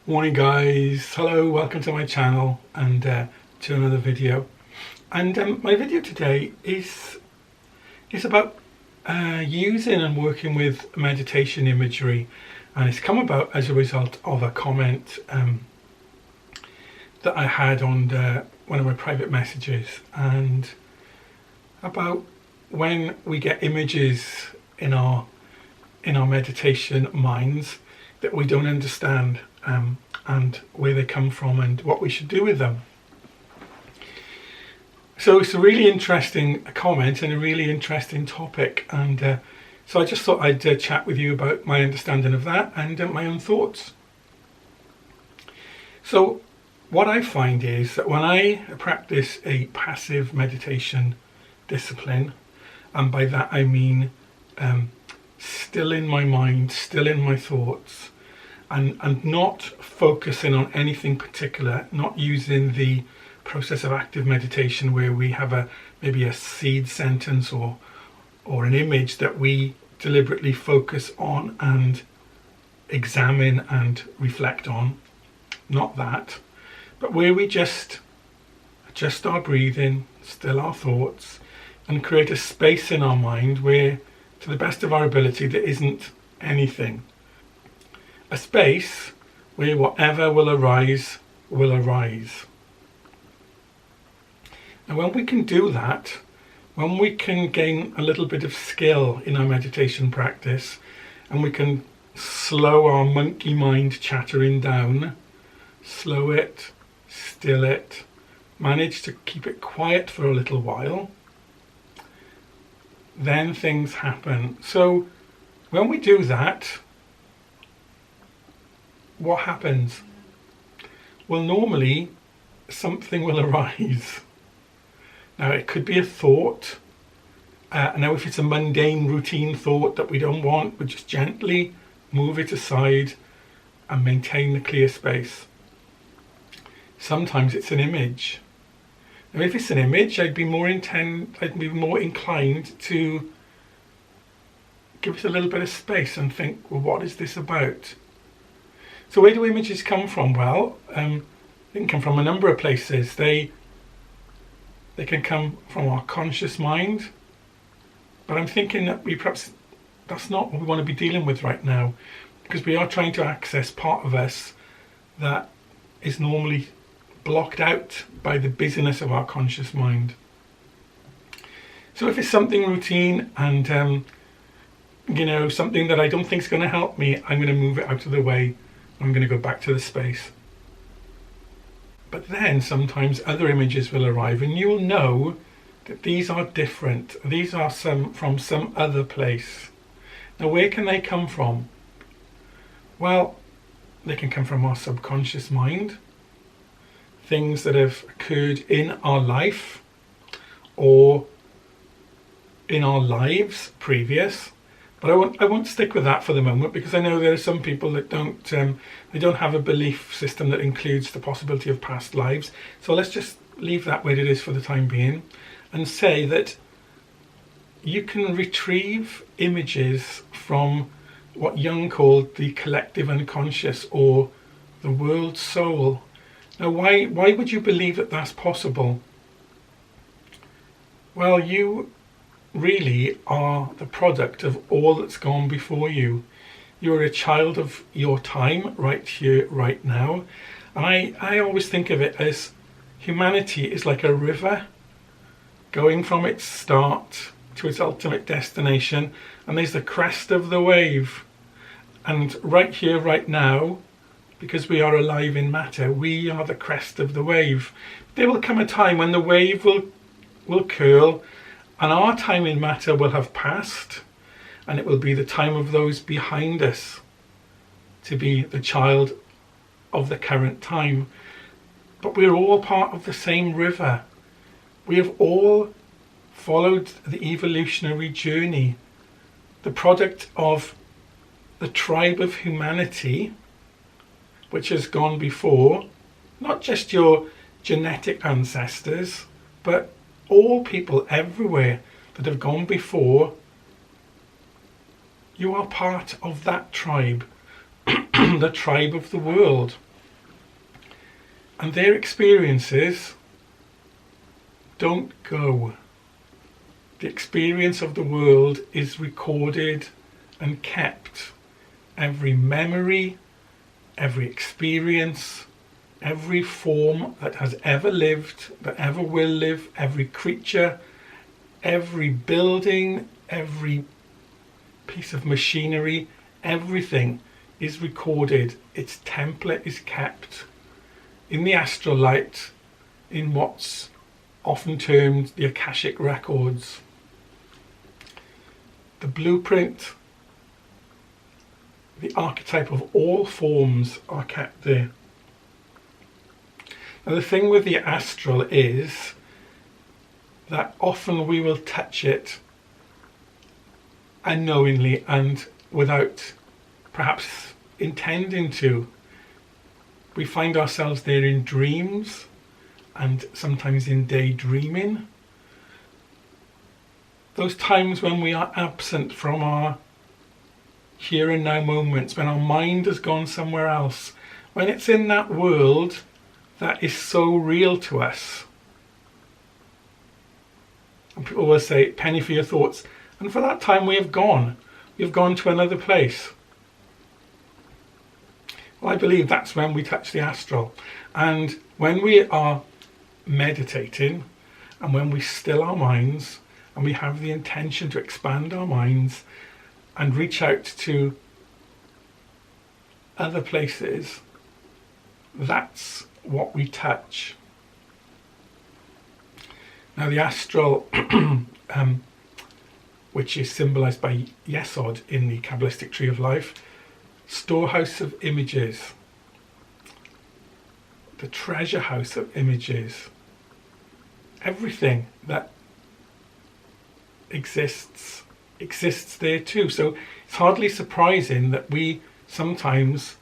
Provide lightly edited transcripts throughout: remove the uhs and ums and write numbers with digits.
Morning guys, hello, welcome to my channel and to another video. And my video today is about using and working with meditation imagery, and it's come about as a result of a comment that I had on one of my private messages, and about when we get images in our meditation minds that we don't understand, and where they come from and what we should do with them. So it's a really interesting comment and a really interesting topic, and so I just thought I'd chat with you about my understanding of that and my own thoughts. So what I find is that when I practice a passive meditation discipline, and by that I mean still in my mind, still in my thoughts, and not focusing on anything particular, not using the process of active meditation where we have maybe a seed sentence or an image that we deliberately focus on and examine and reflect on. Not that, but where we just adjust our breathing, still our thoughts, and create a space in our mind where, to the best of our ability, there isn't anything. A space where whatever will arise will arise. And when we can do that, when we can gain a little bit of skill in our meditation practice, and we can slow our monkey mind chattering down, slow it, still it, manage to keep it quiet for a little while, then things happen. So when we do that, what happens? Well, normally something will arise. Now it could be a thought. Now if it's a mundane routine thought that we don't want, we just gently move it aside and maintain the clear space. Sometimes it's an image. Now if it's an image, I'd be more inclined to give it a little bit of space and think, well, what is this about? So where do images come from? Well, they can come from a number of places. They can come from our conscious mind, but I'm thinking that that's not what we want to be dealing with right now, because we are trying to access part of us that is normally blocked out by the busyness of our conscious mind. So if it's something routine and something that I don't think is going to help me, I'm going to move it out of the way. I'm going to go back to the space. But then sometimes other images will arrive, and you'll know that these are different. These are from some other place. Now where can they come from? Well, they can come from our subconscious mind, things that have occurred in our life or in our lives previous. But I won't stick with that for the moment, because I know there are some people that don't have a belief system that includes the possibility of past lives. So let's just leave that where it is for the time being, and say that you can retrieve images from what Jung called the collective unconscious, or the world soul. Now why would you believe that that's possible? Well, you really are the product of all that's gone before you. You're a child of your time, right here, right now. And I always think of it as humanity is like a river going from its start to its ultimate destination, and there's the crest of the wave. And right here, right now, because we are alive in matter, we are the crest of the wave. There will come a time when the wave will curl, and our time in matter will have passed, and it will be the time of those behind us to be the child of the current time. But we're all part of the same river. We have all followed the evolutionary journey, the product of the tribe of humanity, which has gone before, not just your genetic ancestors, but all people everywhere that have gone before. You are part of that tribe, the tribe of the world. And their experiences don't go. The experience of the world is recorded and kept. Every memory, every experience, every form that has ever lived, that ever will live, every creature, every building, every piece of machinery, everything is recorded. Its template is kept in the astral light, in what's often termed the Akashic records. The blueprint, the archetype of all forms are kept there. Now the thing with the astral is that often we will touch it unknowingly and without perhaps intending to. We find ourselves there in dreams and sometimes in daydreaming. Those times when we are absent from our here and now moments, when our mind has gone somewhere else, when it's in that world that is so real to us. And people will say, penny for your thoughts. And for that time we have gone. We've gone to another place. Well, I believe that's when we touch the astral. And when we are meditating and when we still our minds and we have the intention to expand our minds and reach out to other places, that's what we touch. Now the astral, which is symbolized by Yesod in the Kabbalistic tree of life, storehouse of images, the treasure house of images, everything that exists there too. So it's hardly surprising that we sometimes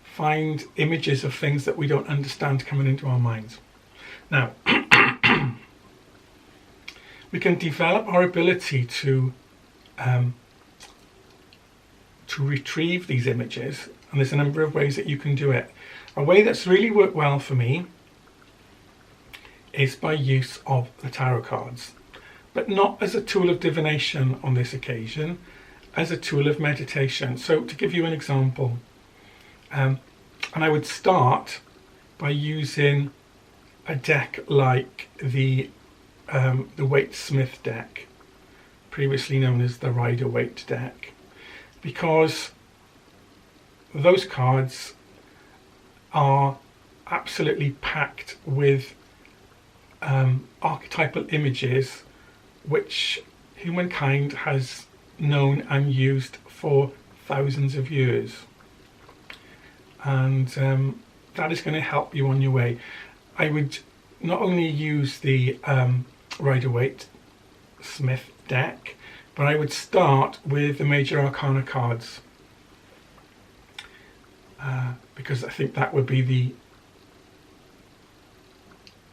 find images of things that we don't understand coming into our minds. Now, we can develop our ability to retrieve these images, and there's a number of ways that you can do it. A way that's really worked well for me is by use of the tarot cards, but not as a tool of divination on this occasion, as a tool of meditation. So to give you an example, and I would start by using a deck like the Waite-Smith deck, previously known as the Rider-Waite deck, because those cards are absolutely packed with archetypal images which humankind has known and used for thousands of years, and that is going to help you on your way. I would not only use the Rider-Waite-Smith deck, but I would start with the Major Arcana cards, because I think that would be the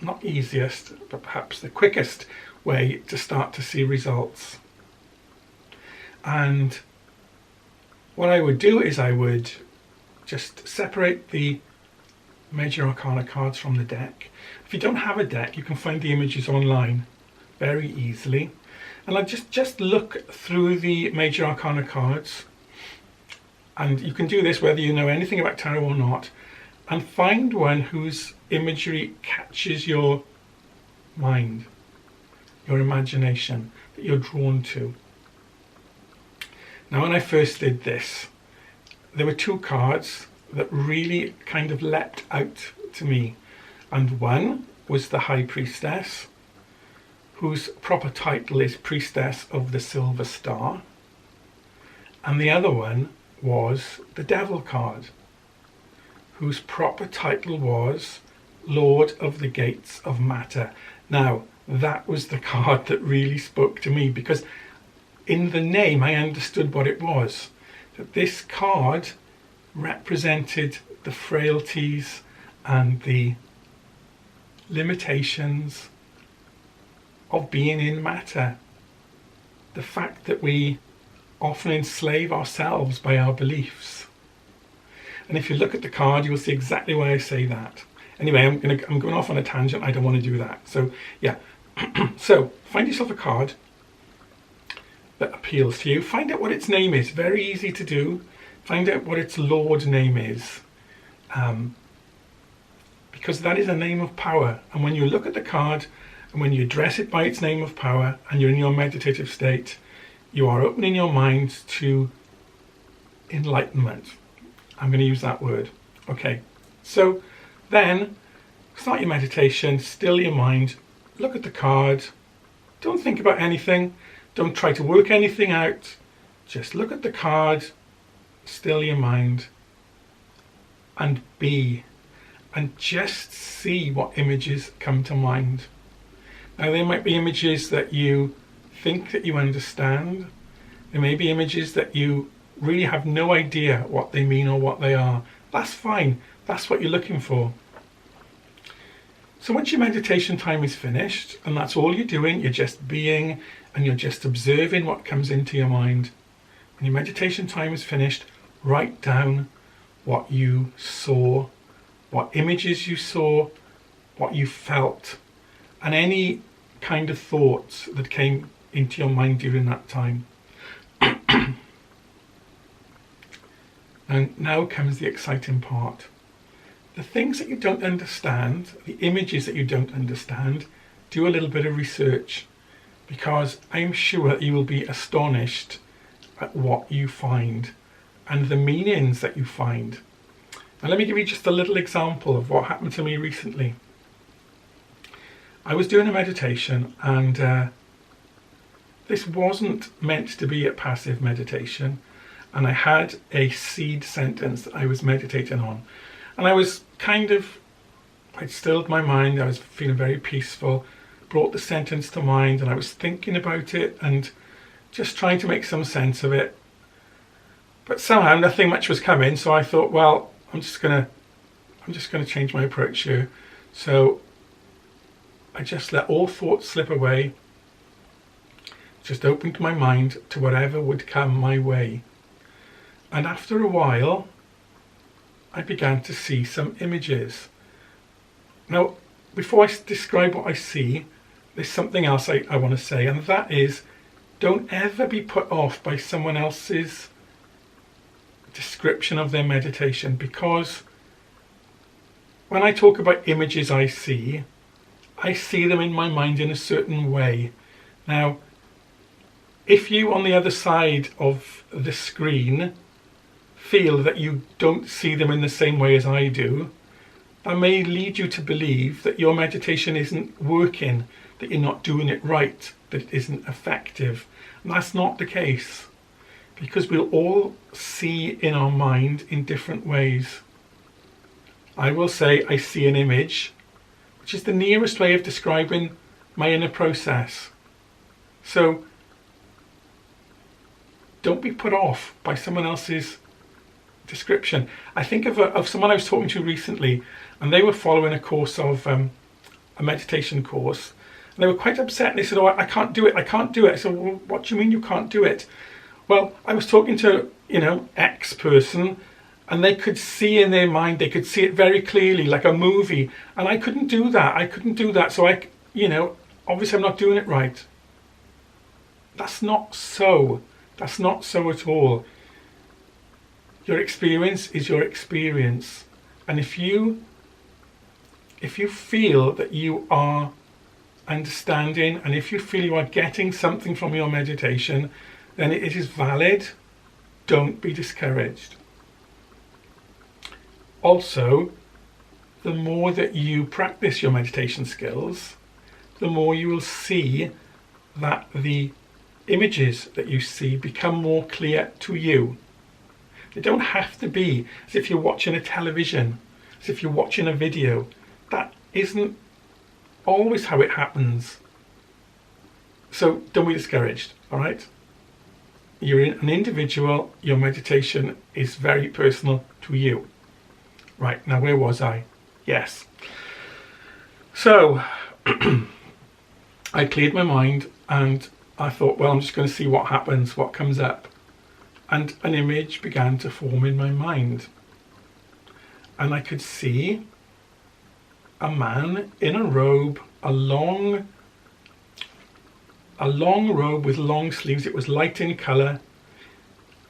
not easiest, but perhaps the quickest way to start to see results. And what I would do is I would just separate the Major Arcana cards from the deck. If you don't have a deck, you can find the images online very easily. And I just look through the Major Arcana cards, and you can do this whether you know anything about tarot or not, and find one whose imagery catches your mind, your imagination, that you're drawn to. Now, when I first did this, there were two cards that really kind of leapt out to me, and one was the High Priestess, whose proper title is Priestess of the Silver Star, and the other one was the Devil card, whose proper title was Lord of the Gates of Matter. Now, that was the card that really spoke to me, because in the name I understood what it was, that this card represented the frailties and the limitations of being in matter. The fact that we often enslave ourselves by our beliefs. And if you look at the card, you'll see exactly why I say that. Anyway, I'm going off on a tangent. I don't want to do that. So yeah, so find yourself a card that appeals to you. Find out what its name is. Very easy to do. Find out what its Lord name is, because that is a name of power. And when you look at the card and when you address it by its name of power and you're in your meditative state, you are opening your mind to enlightenment. I'm going to use that word. Okay, so then start your meditation, still your mind, look at the card, don't think about anything, don't try to work anything out, just look at the card, still your mind, and be, and just see what images come to mind. Now there might be images that you think that you understand, there may be images that you really have no idea what they mean or what they are. That's fine, that's what you're looking for. So once your meditation time is finished, and that's all you're doing, you're just being and you're just observing what comes into your mind. When your meditation time is finished, write down what you saw, what images you saw, what you felt, and any kind of thoughts that came into your mind during that time. And now comes the exciting part. The things that you don't understand, the images that you don't understand, do a little bit of research, because I'm sure that you will be astonished at what you find and the meanings that you find. Now let me give you just a little example of what happened to me recently. I was doing a meditation, and this wasn't meant to be a passive meditation, and I had a seed sentence that I was meditating on, and I'd stilled my mind, I was feeling very peaceful, brought the sentence to mind, and I was thinking about it and just trying to make some sense of it, but somehow nothing much was coming. So I thought, well, I'm just gonna change my approach here. So I just let all thoughts slip away, just opened my mind to whatever would come my way. And after a while, I began to see some images. Now, before I describe what I see, there's something else I want to say, and that is, don't ever be put off by someone else's description of their meditation, because when I talk about images I see them in my mind in a certain way. Now, if you on the other side of the screen feel that you don't see them in the same way as I do, that may lead you to believe that your meditation isn't working, that you're not doing it right, that it isn't effective. And that's not the case, because we'll all see in our mind in different ways. I will say I see an image, which is the nearest way of describing my inner process. So don't be put off by someone else's description. I think of someone I was talking to recently, and they were following a course of a meditation course, and they were quite upset, and they said, "Oh, I can't do it, I can't do it." I said, "Well, what do you mean you can't do it?" Well, I was talking to, X person, and they could see in their mind, they could see it very clearly, like a movie, and I couldn't do that. So obviously I'm not doing it right. That's not so at all. Your experience is your experience, and if you feel that you are understanding, and if you feel you are getting something from your meditation, then it is valid. Don't be discouraged. Also, the more that you practice your meditation skills, the more you will see that the images that you see become more clear to you. They don't have to be as if you're watching a television, as if you're watching a video. That isn't always how it happens. So don't be discouraged, all right? You're an individual, your meditation is very personal to you. Right, now where was I? Yes. So I cleared my mind, and I thought, well, I'm just going to see what happens, what comes up. And an image began to form in my mind. And I could see a man in a robe, a long robe with long sleeves. It was light in colour.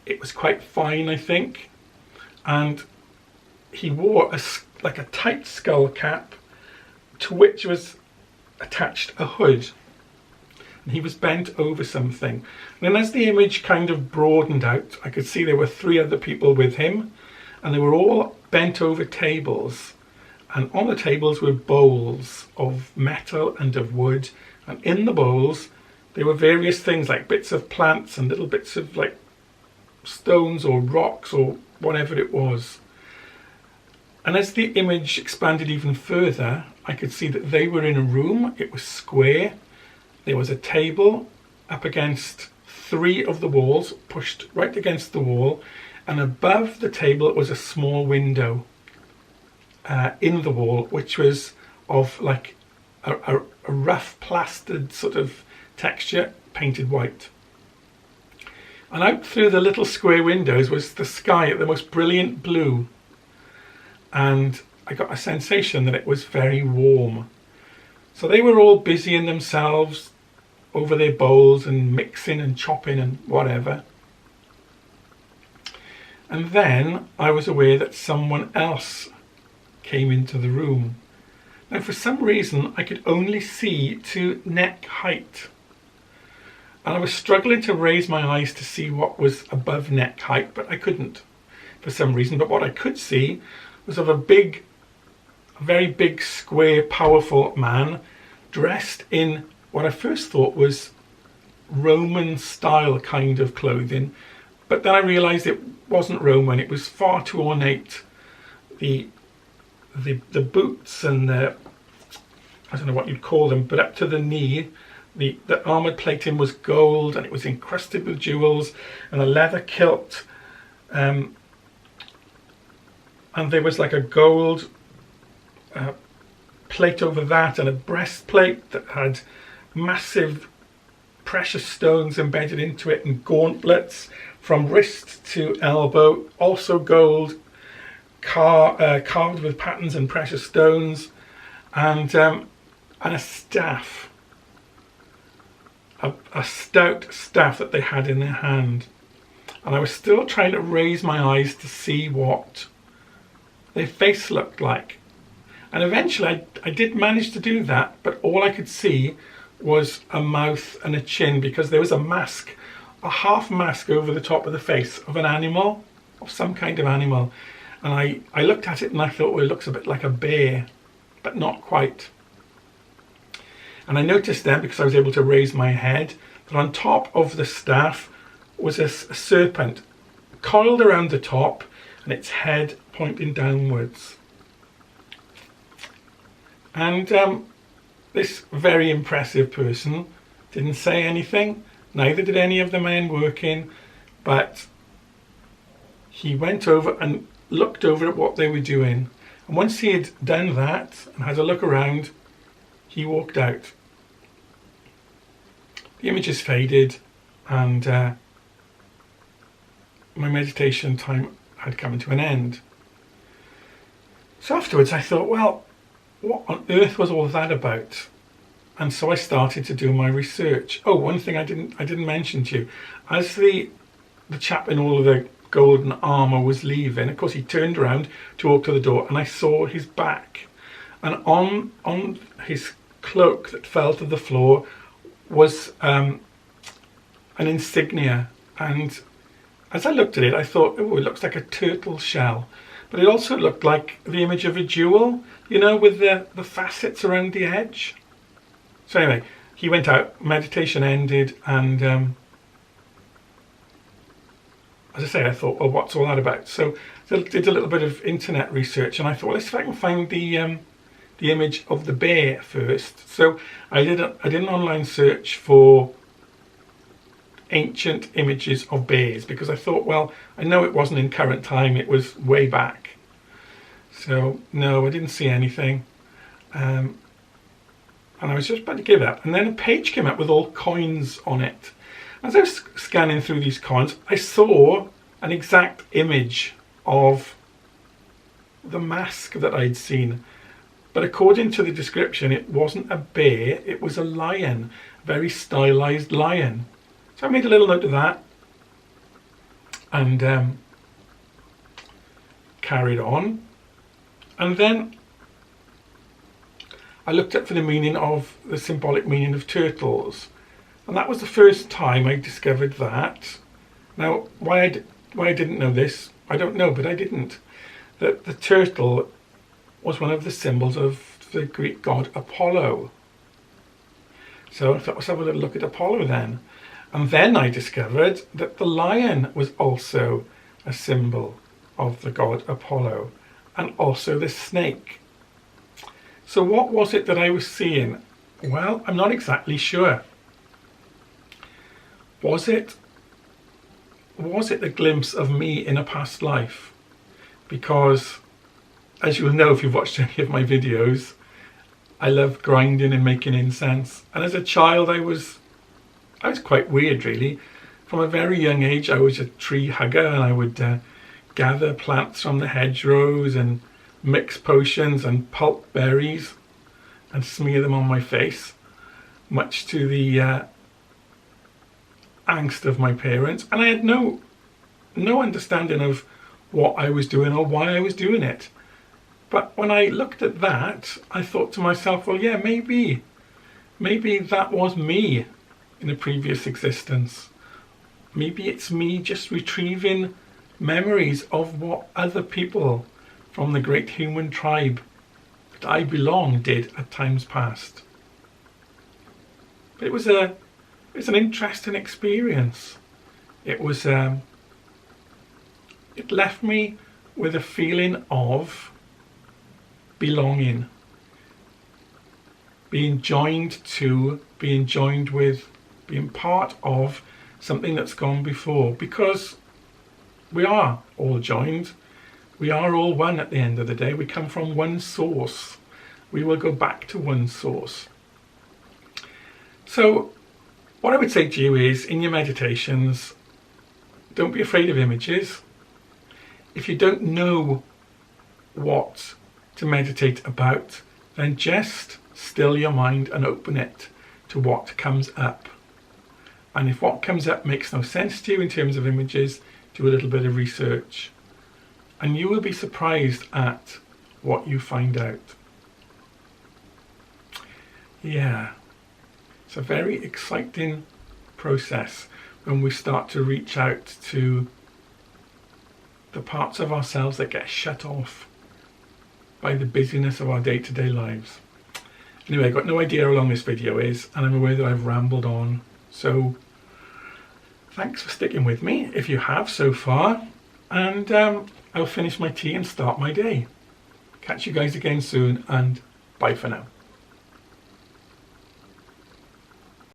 It was quite fine, I think. And he wore like a tight skull cap to which was attached a hood. And he was bent over something. And then as the image kind of broadened out, I could see there were 3 other people with him, and they were all bent over tables. And on the tables were bowls of metal and of wood. And in the bowls, there were various things like bits of plants and little bits of like stones or rocks or whatever it was. And as the image expanded even further, I could see that they were in a room. It was square. There was a table up against 3 of the walls, pushed right against the wall. And above the table was a small window in the wall, which was of like a rough plastered sort of texture, painted white. And out through the little square windows was the sky at the most brilliant blue. And I got a sensation that it was very warm. So they were all busy in themselves over their bowls and mixing and chopping and whatever. And then I was aware that someone else came into the room. Now for some reason I could only see to neck height. And I was struggling to raise my eyes to see what was above neck height, but I couldn't for some reason. But what I could see was of a very big, square, powerful man dressed in what I first thought was Roman style kind of clothing. But then I realised it wasn't Roman, it was far too ornate. The boots and the, I don't know what you'd call them, but up to the knee, the armoured plating was gold and it was encrusted with jewels and a leather kilt. And there was like a gold plate over that and a breastplate that had massive precious stones embedded into it and gauntlets from wrist to elbow, also gold, carved with patterns and precious stones, and a staff, a stout staff that they had in their hand. And I was still trying to raise my eyes to see what their face looked like. And eventually I did manage to do that, but all I could see was a mouth and a chin, because there was a mask, a half mask over the top of the face of an animal, of some kind of animal. And I looked at it and I thought, well, it looks a bit like a bear, but not quite. And I noticed then, because I was able to raise my head, that on top of the staff was a serpent coiled around the top and its head pointing downwards. And this very impressive person didn't say anything, neither did any of the men working, but he went over and looked over at what they were doing. And once he had done that and had a look around, he walked out. The images faded and my meditation time had come to an end. So afterwards I thought, well, what on earth was all of that about? And so I started to do my research. Oh, one thing I didn't mention to you. As the chap in all of the golden armour was leaving, of course he turned around to walk to the door and I saw his back. And on his cloak that fell to the floor was an insignia. And as I looked at it, I thought, oh, it looks like a turtle shell. But it also looked like the image of a jewel, you know, with the facets around the edge. So anyway, he went out, meditation ended, and as I say, I thought, well, what's all that about? So I did a little bit of internet research, and I thought, well, let's see if I can find the image of the bear first. So I did an online search for ancient images of bears, because I thought, well, I know it wasn't in current time, it was way back. So no, I didn't see anything. And I was just about to give up. And then a page came up with all coins on it. As I was scanning through these coins, I saw an exact image of the mask that I'd seen. But according to the description, it wasn't a bear, it was a lion, a very stylized lion. So I made a little note of that and carried on. And then I looked up for the symbolic meaning of turtles. And that was the first time I discovered that. Now, why I didn't know this, I don't know, but I didn't. That the turtle was one of the symbols of the Greek god Apollo. So I thought, let's have a little look at Apollo then. And then I discovered that the lion was also a symbol of the god Apollo, and also the snake. So what was it that I was seeing? Well, I'm not exactly sure. Was it a glimpse of me in a past life? Because, as you'll know if you've watched any of my videos, I love grinding and making incense. And as a child, I was quite weird, really. From a very young age, I was a tree hugger, and I would gather plants from the hedgerows and mix potions and pulp berries and smear them on my face, much to the angst of my parents. And I had no understanding of what I was doing or why I was doing it. But when I looked at that, I thought to myself, well, yeah, maybe that was me in a previous existence. Maybe it's me just retrieving memories of what other people from the great human tribe that I belong did at times past. But it was an interesting experience. It was it left me with a feeling of belonging, being joined to, being joined with, being part of something that's gone before, because we are all joined. We are all one at the end of the day. We come from one source. We will go back to one source. So what I would say to you is, in your meditations, don't be afraid of images. If you don't know what to meditate about, then just still your mind and open it to what comes up. And if what comes up makes no sense to you in terms of images, do a little bit of research. And you will be surprised at what you find out. Yeah, it's a very exciting process when we start to reach out to the parts of ourselves that get shut off by the busyness of our day-to-day lives. Anyway, I've got no idea how long this video is, and I'm aware that I've rambled on. So thanks for sticking with me, if you have so far. And I'll finish my tea and start my day. Catch you guys again soon, and bye for now.